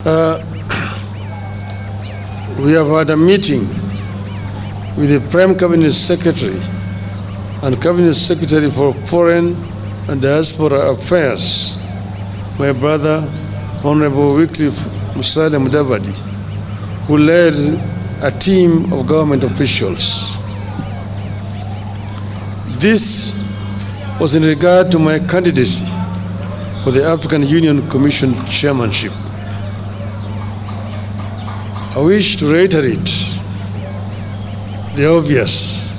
We have had a meeting with the Prime Cabinet Secretary and Cabinet Secretary for Foreign and Diaspora Affairs, my brother, Honorable Musalia Mudavadi, who led a team of government officials. This was in regard to my candidacy for the African Union Commission chairmanship. I wish to reiterate the obvious,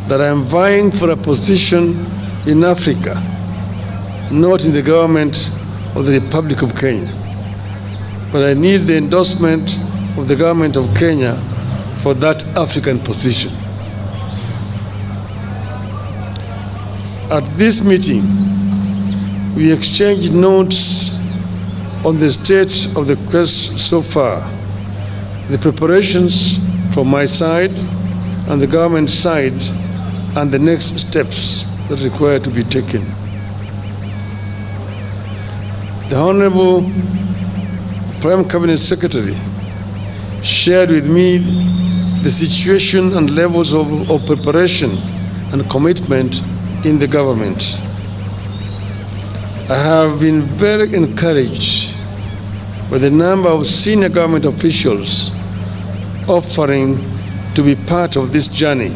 that I am vying for a position in Africa, not in the government of the Republic of Kenya. But I need the endorsement of the government of Kenya for that African position. At this meeting, we exchanged notes on the state of the quest so far, the preparations from my side and the government side, and the next steps that require to be taken. The Honorable Prime Cabinet Secretary shared with me the situation and levels of preparation and commitment in the government. I have been very encouraged by the number of senior government officials offering to be part of this journey,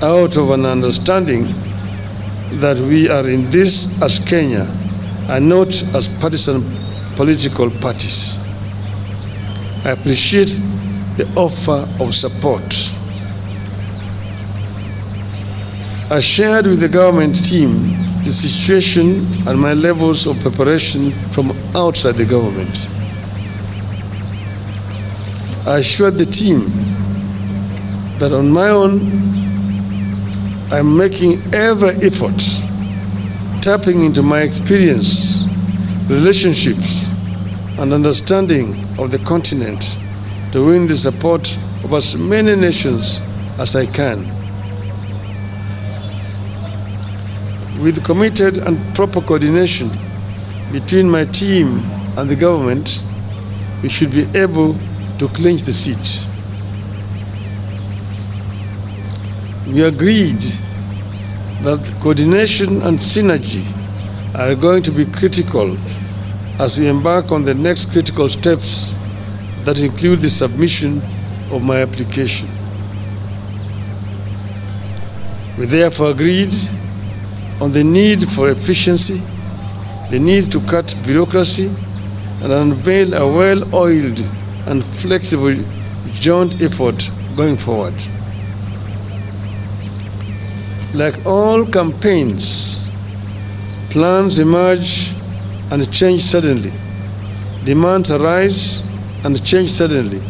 out of an understanding that we are in this as Kenya and not as partisan political parties. I appreciate the offer of support. I shared with the government team the situation and my levels of preparation from outside the government. I assured the team that on my own, I'm making every effort, tapping into my experience, relationships, and understanding of the continent to win the support of as many nations as I can. With committed and proper coordination between my team and the government, we should be able to clinch the seat. We agreed that coordination and synergy are going to be critical as we embark on the next critical steps that include the submission of my application. We therefore agreed on the need for efficiency, the need to cut bureaucracy, and unveil a well-oiled and flexible joint effort going forward. Like all campaigns, plans emerge and change suddenly. Demands arise and change suddenly,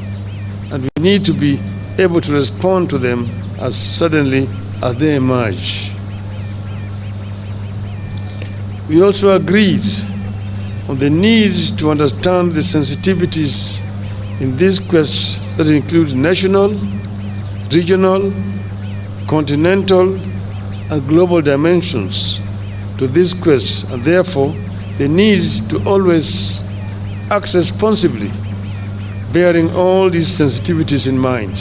and we need to be able to respond to them as suddenly as they emerge. We also agreed on the need to understand the sensitivities in this quest that include national, regional, continental, and global dimensions to this quest, and therefore the need to always act responsibly, bearing all these sensitivities in mind.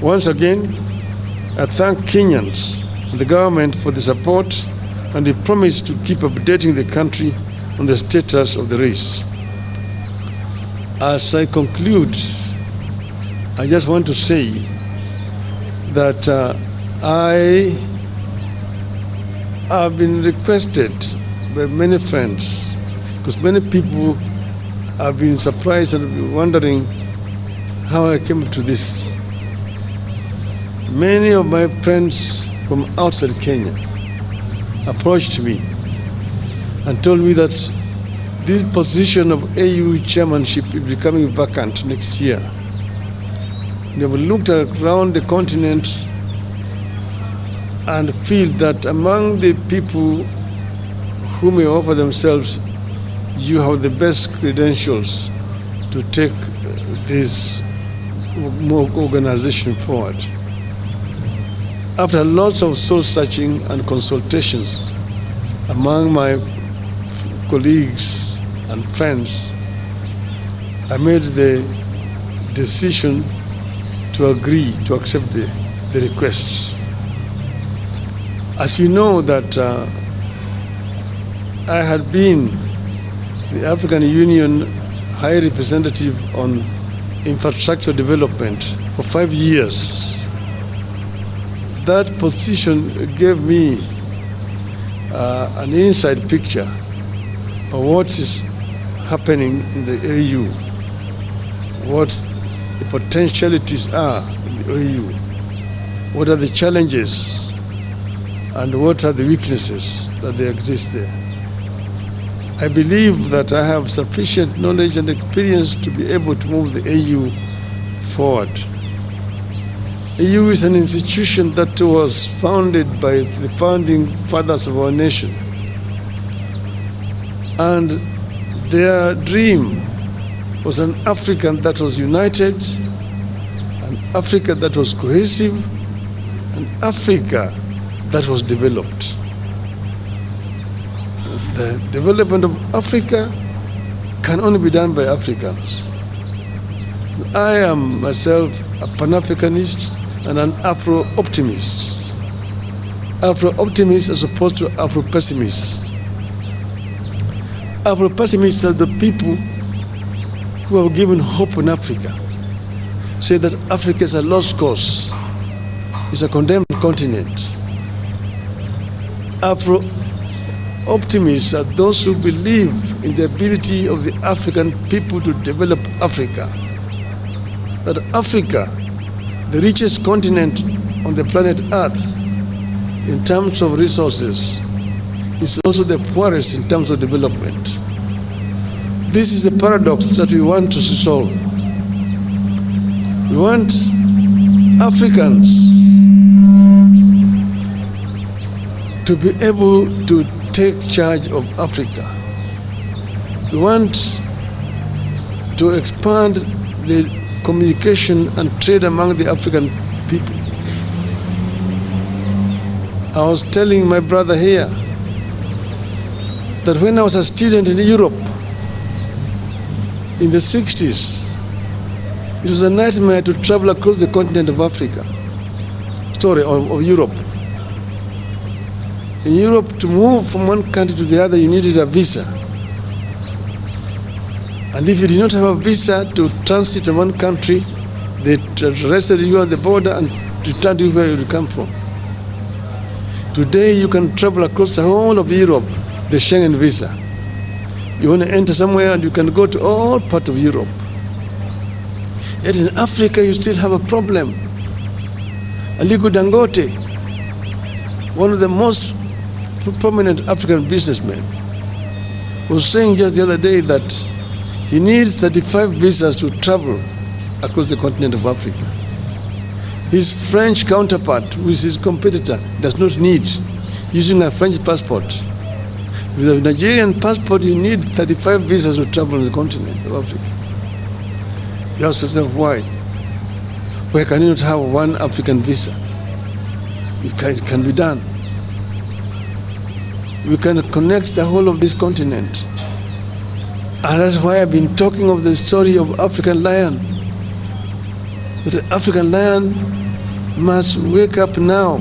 Once again, I thank Kenyans and the government for the support and the promise to keep updating the country on the status of the race. As I conclude, I just want to say that I have been requested by many friends, because many people have been surprised and wondering how I came to this. Many of my friends from outside Kenya approached me and told me that this position of AU chairmanship is becoming vacant next year. They have looked around the continent and feel that among the people who may offer themselves, you have the best credentials to take this organization forward. After lots of soul searching and consultations among my colleagues and friends, I made the decision to agree to accept the request. As you know that I had been the African Union High Representative on Infrastructure Development for 5 years. That position gave me an inside picture of what is happening in the AU, what the potentialities are in the AU, what are the challenges, and what are the weaknesses that they exist there. I believe that I have sufficient knowledge and experience to be able to move the AU forward. AU is an institution that was founded by the founding fathers of our nation. And their dream was an Africa that was united, an Africa that was cohesive, an Africa that was developed. The development of Africa can only be done by Africans. I am myself a Pan-Africanist and an Afro-optimist. Afro-optimists as opposed to Afro-pessimists. Afro-pessimists are the people who have given hope in Africa, say that Africa is a lost cause, it's a condemned continent. Afro-optimists are those who believe in the ability of the African people to develop Africa. That Africa, the richest continent on the planet Earth in terms of resources, is also the poorest in terms of development. This is the paradox that we want to solve. We want Africans to be able to take charge of Africa. We want to expand the communication and trade among the African people. I was telling my brother here that when I was a student in Europe in the 60s, it was a nightmare to travel across the continent of Africa, of Europe. In Europe, to move from one country to the other, you needed a visa. And if you did not have a visa to transit to one country, they arrested you at the border and returned you where you come from. Today, you can travel across the whole of Europe, the Schengen visa. You want to enter somewhere and you can go to all parts of Europe. Yet in Africa, you still have a problem. Aliko Dangote, one of the most prominent African businessmen, was saying just the other day that he needs 35 visas to travel across the continent of Africa. His French counterpart, who is his competitor, does not need, using a French passport. With a Nigerian passport, you need 35 visas to travel on the continent of Africa. You ask yourself, why? Why can you not have one African visa? It can be done. We can connect the whole of this continent. And that's why I've been talking of the story of African lion. That the African lion must wake up now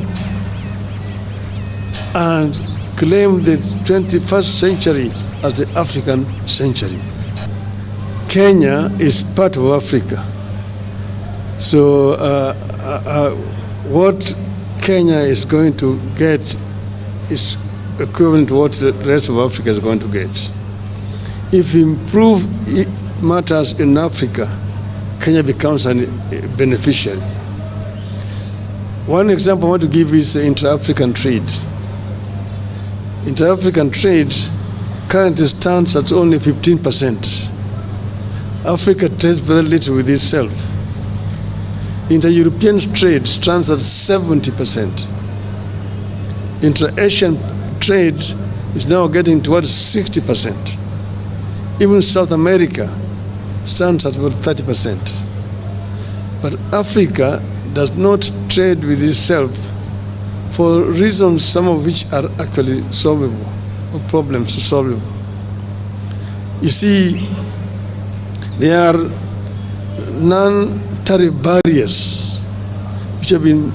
and claim the 21st century as the African century. Kenya is part of Africa. So what Kenya is going to get is equivalent to what the rest of Africa is going to get. If we improve matters in Africa, Kenya becomes a beneficiary. One example I want to give is intra-African trade. Inter-African trade currently stands at only 15%. Africa trades very little with itself. Inter-European trade stands at 70%. Intra-Asian trade is now getting towards 60%. Even South America stands at about 30%. But Africa does not trade with itself for reasons, some of which are actually solvable, or problems solvable. You see, there are non-tariff barriers which have been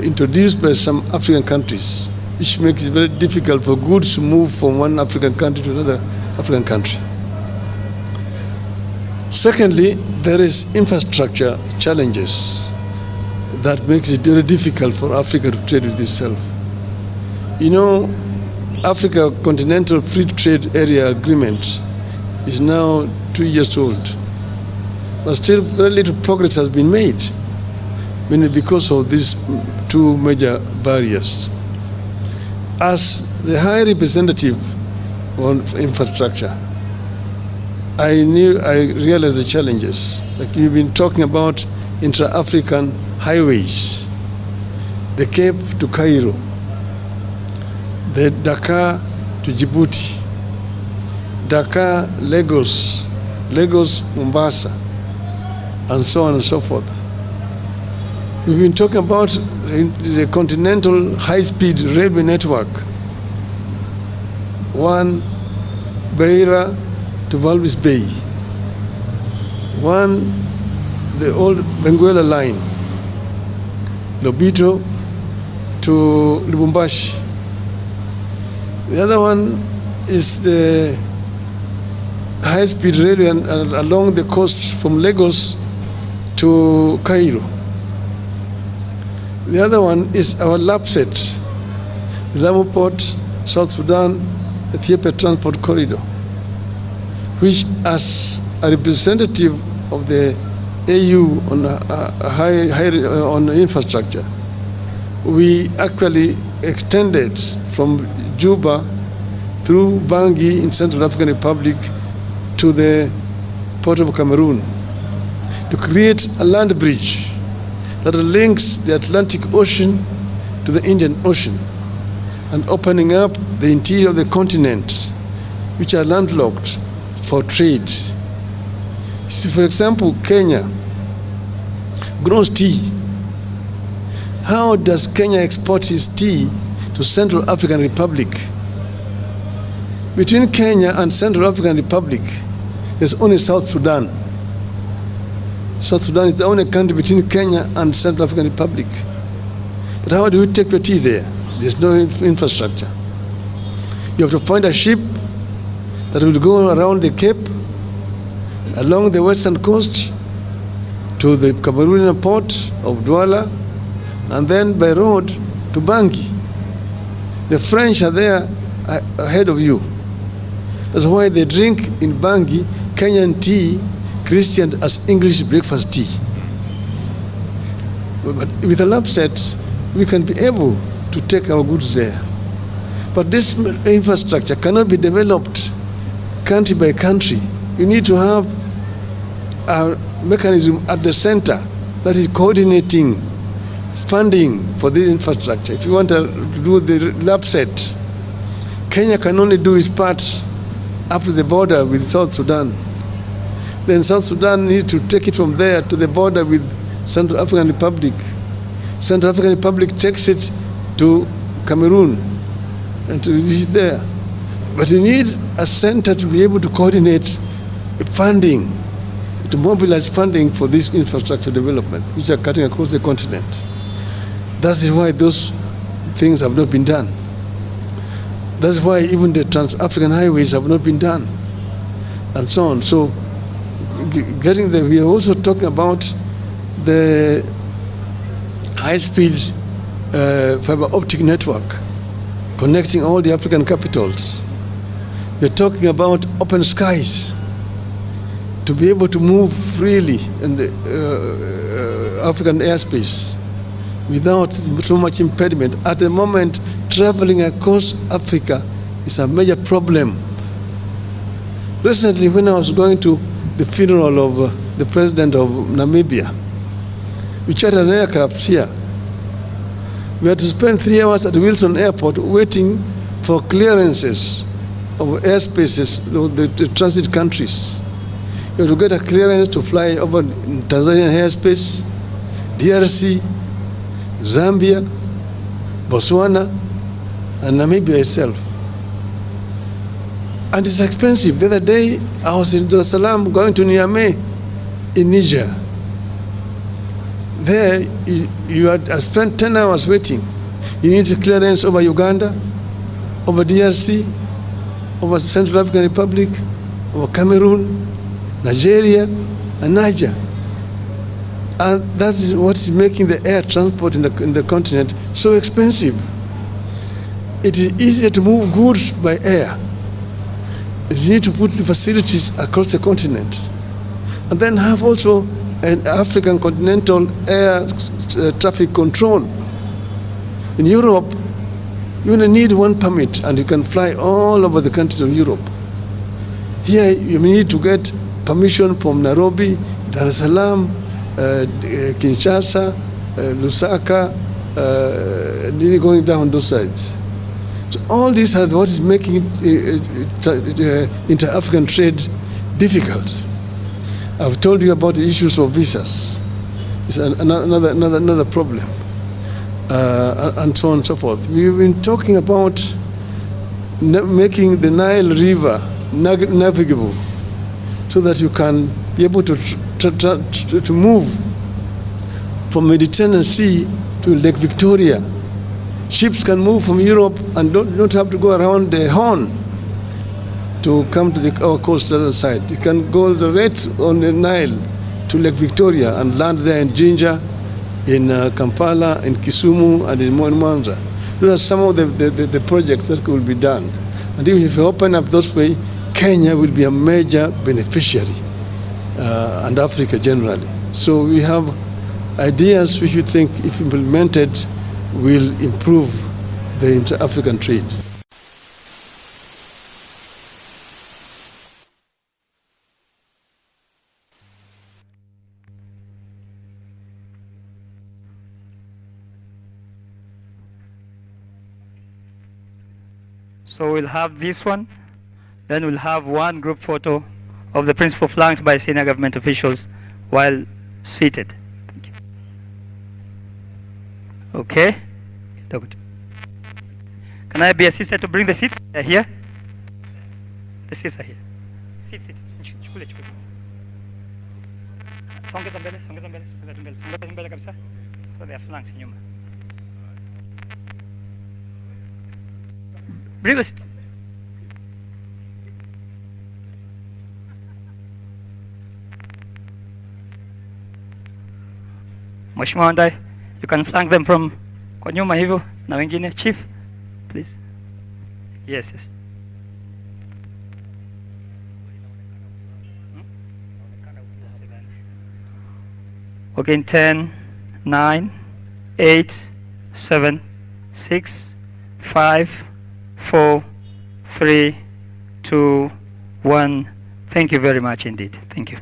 introduced by some African countries, which makes it very difficult for goods to move from one African country to another African country. Secondly, there is infrastructure challenges that makes it very difficult for Africa to trade with itself. You know, Africa Continental Free Trade Area Agreement is now 2 years old, but still very little progress has been made, mainly because of these two major barriers. As the High Representative on Infrastructure, I realized the challenges. Like you've been talking about intra-African highways, the Cape to Cairo, the Dakar to Djibouti, Dakar, Lagos, Lagos, Mombasa, and so on and so forth. We've been talking about the continental high-speed railway network, one Beira to Walvis Bay, one the old Benguela line, Lobito to Lubumbashi. The other one is the high-speed railway along the coast from Lagos to Cairo. The other one is our LAPSET, the Lamu Port, South Sudan, Ethiopia Transport Corridor, which as a representative of the AU on infrastructure, we actually extended from Juba through Bangui in Central African Republic to the port of Cameroon to create a land bridge that links the Atlantic Ocean to the Indian Ocean and opening up the interior of the continent, which are landlocked for trade. See, for example, Kenya grows tea. How does Kenya export its tea to Central African Republic? Between Kenya and Central African Republic, there's only South Sudan. South Sudan is the only country between Kenya and Central African Republic. But how do you take your tea there? There's no infrastructure. You have to find a ship that will go around the Cape, along the western coast, to the Cameroonian port of Douala, and then by road to Bangui. The French are there ahead of you. That's why they drink in Bangui Kenyan tea, Christian as English breakfast tea. But with a LAPSET, we can be able to take our goods there. But this infrastructure cannot be developed country by country. You need to have a mechanism at the center that is coordinating funding for this infrastructure. If you want to do the LAPSET, Kenya can only do its part up to the border with South Sudan. Then South Sudan needs to take it from there to the border with Central African Republic. Central African Republic takes it to Cameroon and to reach there. But you need a center to be able to coordinate funding, to mobilize funding for this infrastructure development, which are cutting across the continent. That is why those things have not been done. That's why even the trans-African highways have not been done, and so on. So, getting there, we are also talking about the high-speed fiber optic network connecting all the African capitals. We're talking about open skies to be able to move freely in the African airspace without so much impediment. At the moment, traveling across Africa is a major problem. Recently, when I was going to the funeral of the president of Namibia, we chartered an aircraft here. We had to spend 3 hours at Wilson Airport waiting for clearances of airspaces of the transit countries. You have to get a clearance to fly over Tanzanian airspace, DRC, Zambia, Botswana, and Namibia itself. And it's expensive. The other day, I was in Dar es Salaam going to Niamey in Niger. There, I spent 10 hours waiting. You need a clearance over Uganda, over DRC, over Central African Republic, over Cameroon, Nigeria, and Niger. And that is what is making the air transport in the continent so expensive. It is easier to move goods by air. You need to put the facilities across the continent. And then have also an African continental air traffic control. In Europe, you only need one permit and you can fly all over the countries of Europe. Here, you need to get permission from Nairobi, Dar es Salaam, Kinshasa, Lusaka, really going down those sides. So all these are what is making inter-African trade difficult. I've told you about the issues of visas. It's another problem, and so on and so forth. We've been talking about making the Nile River navigable so that you can be able to move from Mediterranean Sea to Lake Victoria. Ships can move from Europe and don't have to go around the Horn to come to our coastal other side. You can go direct on the Nile to Lake Victoria and land there in Jinja, in Kampala, in Kisumu, and in Mwanza. Those are some of the projects that will be done. And if you open up those way, Kenya will be a major beneficiary, and Africa generally. So we have ideas which we think, if implemented, will improve the inter-African trade. So we'll have this one, then we'll have one group photo of the principal flanked by senior government officials while seated. Thank you. Okay. Can I be assisted to bring the seats? They're here. The seats are here. Sit. Chukule. Songeza mbele kabisa. So they are flanks nyuma. Bring the seats. Mheshimiwa Wandai, you can flank them from kwa nyuma hivyo na wengine. Chief, please. Yes. Okay, in 10, 9, 8, 7, 6, 5, 4, 3, 2, 1. Thank you very much indeed. Thank you.